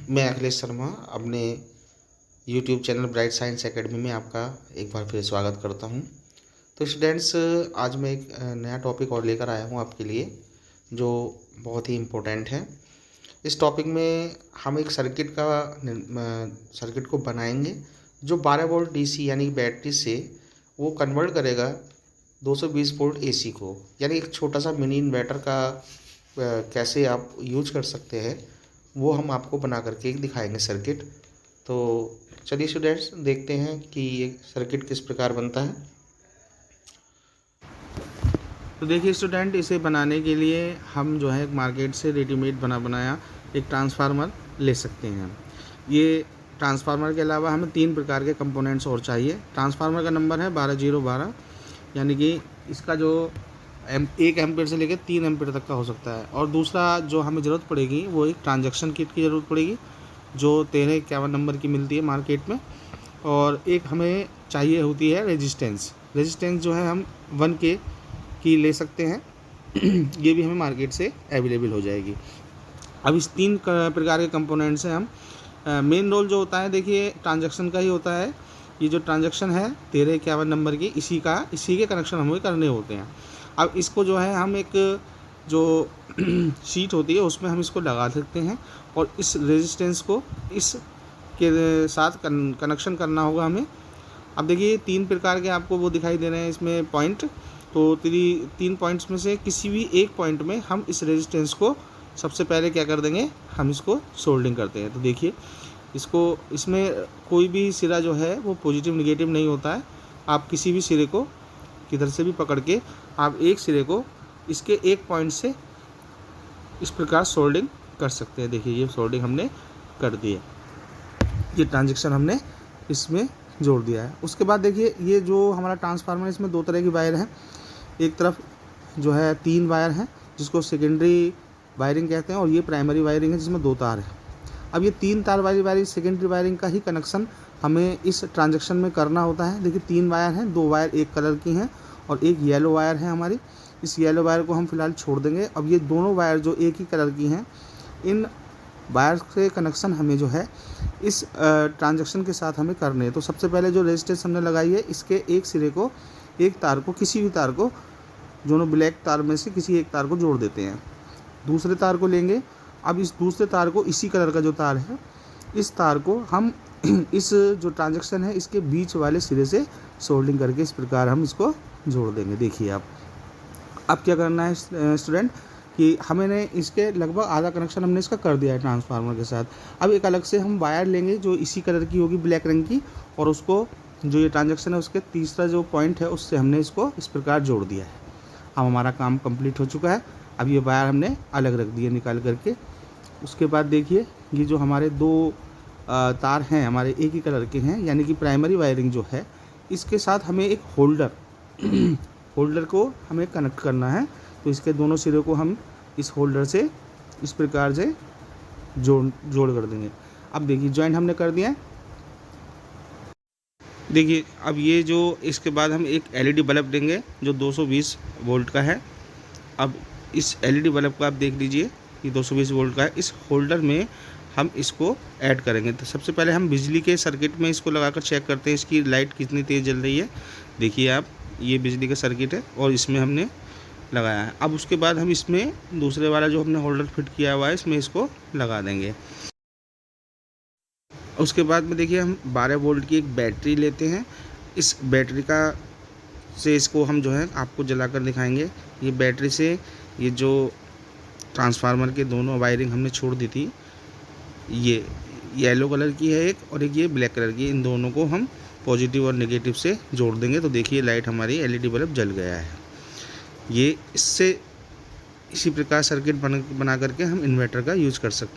मैं अखिलेश शर्मा अपने YouTube channel bright science academy में आपका एक बार फिर स्वागत करता हूं। तो स्टूडेंट्स, आज मैं एक नया टॉपिक और लेकर आया हूं आपके लिए, जो बहुत ही इम्पोर्टेंट है। इस टॉपिक में हम एक सर्किट को बनाएंगे जो 12 वोल्ट डीसी यानी बैटरी से वो कन्वर्ट करेगा 220 वोल्ट एसी को, यानी एक छोटा सा मिनी इन्वर्टर का कैसे आप यूज कर सकते हैं वो हम आपको बना करके दिखाएंगे सर्किट। तो चलिए स्टूडेंट्स, देखते हैं कि ये सर्किट किस प्रकार बनता है। तो देखिए स्टूडेंट, इसे बनाने के लिए हम जो है मार्केट से रेडीमेड बनाया एक ट्रांसफार्मर ले सकते हैं। ये ट्रांसफार्मर के अलावा हमें 3 प्रकार के कंपोनेंट्स और चाहिए। ट्रांसफार्मर का नंबर है 12012, यानी कि इसका जो 1 एम्पीयर से लेकर 3 एम्पीयर तक का हो सकता है। और दूसरा जो हमें ज़रूरत पड़ेगी वो एक ट्रांजैक्शन किट की ज़रूरत पड़ेगी, जो 1351 नंबर की मिलती है मार्केट में। और एक हमें चाहिए होती है रेजिस्टेंस जो है हम 1K की ले सकते हैं। ये भी हमें मार्केट से अवेलेबल हो जाएगी। अब इस 3 प्रकार के कंपोनेंट से हम मेन रोल जो होता है, देखिए ट्रांजैक्शन का ही होता है। ये जो ट्रांजैक्शन है 1351 नंबर की, इसी के कनेक्शन हमें करने होते हैं। अब इसको जो है हम एक जो शीट होती है उसमें हम इसको लगा सकते हैं और इस रेजिस्टेंस को इस के साथ कनेक्शन करना होगा हमें। अब देखिए 3 प्रकार के आपको वो दिखाई दे रहे हैं इसमें पॉइंट। तो 3 पॉइंट्स में से किसी भी एक पॉइंट में हम इस रेजिस्टेंस को सबसे पहले क्या कर देंगे, हम इसको सोल्डिंग करते हैं। तो देखिए इसमें कोई भी सिरा जो है वो पॉजिटिव निगेटिव नहीं होता है। आप किसी भी सिरे को किधर से भी पकड़ के आप एक सिरे को इसके एक पॉइंट से इस प्रकार सोल्डिंग कर सकते हैं। देखिए ये सोल्डिंग हमने कर दी है, ये ट्रांजैक्शन हमने इसमें जोड़ दिया है। उसके बाद देखिए ये जो हमारा ट्रांसफार्मर, इसमें 2 तरह की वायर हैं। एक तरफ जो है 3 वायर हैं जिसको सेकेंडरी वायरिंग कहते हैं, और ये प्राइमरी वायरिंग है जिसमें 2 तार हैं। अब ये 3 तार वाली वायरिंग, सेकेंडरी वायरिंग का ही कनेक्शन हमें इस ट्रांजैक्शन में करना होता है। देखिए 3 वायर हैं, 2 वायर एक कलर की हैं और एक येलो वायर है हमारी। इस येलो वायर को हम फिलहाल छोड़ देंगे। अब ये दोनों वायर जो एक ही कलर की हैं, इन वायर से कनेक्शन हमें जो है इस ट्रांजैक्शन के साथ हमें करने हैं। तो सबसे पहले जो रेजिस्टेंस हमने लगाई है, इसके एक सिरे को, एक तार को, किसी भी तार को, दोनों ब्लैक तार में से किसी एक तार को जोड़ देते हैं। दूसरे तार को लेंगे। अब इस दूसरे तार को, इसी कलर का जो तार है, इस तार को हम इस जो ट्रांजैक्शन है इसके बीच वाले सिरे से सोल्डिंग करके इस प्रकार हम इसको जोड़ देंगे। देखिए अब क्या करना है स्टूडेंट, कि हमने इसके लगभग आधा कनेक्शन हमने इसका कर दिया है ट्रांसफार्मर के साथ। अब एक अलग से हम वायर लेंगे जो इसी कलर की होगी, ब्लैक रंग की, और उसको जो ये ट्रांजैक्शन है उसके तीसरा जो पॉइंट है उससे हमने इसको इस प्रकार जोड़ दिया है। अब हमारा काम कंप्लीट हो चुका है। अब ये वायर हमने अलग रख दिए निकाल करके। उसके बाद देखिए ये जो हमारे 2 तार हैं हमारे एक ही कलर के हैं, यानी कि प्राइमरी वायरिंग जो है, इसके साथ हमें एक होल्डर को हमें कनेक्ट करना है। तो इसके दोनों सिरे को हम इस होल्डर से इस प्रकार से जोड़ कर देंगे। अब देखिए जॉइंट हमने कर दिया है। देखिए अब ये जो इसके बाद हम एक LED बल्ब देंगे जो 220 वोल्ट का है। अब इस LED बल्ब को आप देख लीजिए, ये 220 वोल्ट का है। इस होल्डर में हम इसको ऐड करेंगे। तो सबसे पहले हम बिजली के सर्किट में इसको लगाकर चेक करते हैं इसकी लाइट कितनी तेज़ जल रही है। देखिए आप, ये बिजली का सर्किट है और इसमें हमने लगाया है। अब उसके बाद हम इसमें दूसरे वाला जो हमने होल्डर फिट किया हुआ है इसमें इसको लगा देंगे। उसके बाद में देखिए हम 12 वोल्ट की एक बैटरी लेते हैं। इस बैटरी से इसको हम जो है आपको जलाकर दिखाएंगे। ये बैटरी से ये जो ट्रांसफार्मर के दोनों वायरिंग हमने छोड़ दी थी, ये येलो कलर की है एक, और एक ये ब्लैक कलर की, इन दोनों को हम पॉजिटिव और नेगेटिव से जोड़ देंगे। तो देखिए लाइट हमारी LED बल्ब जल गया है। ये इसी प्रकार सर्किट बना करके हम इन्वर्टर का यूज़ कर सकते हैं।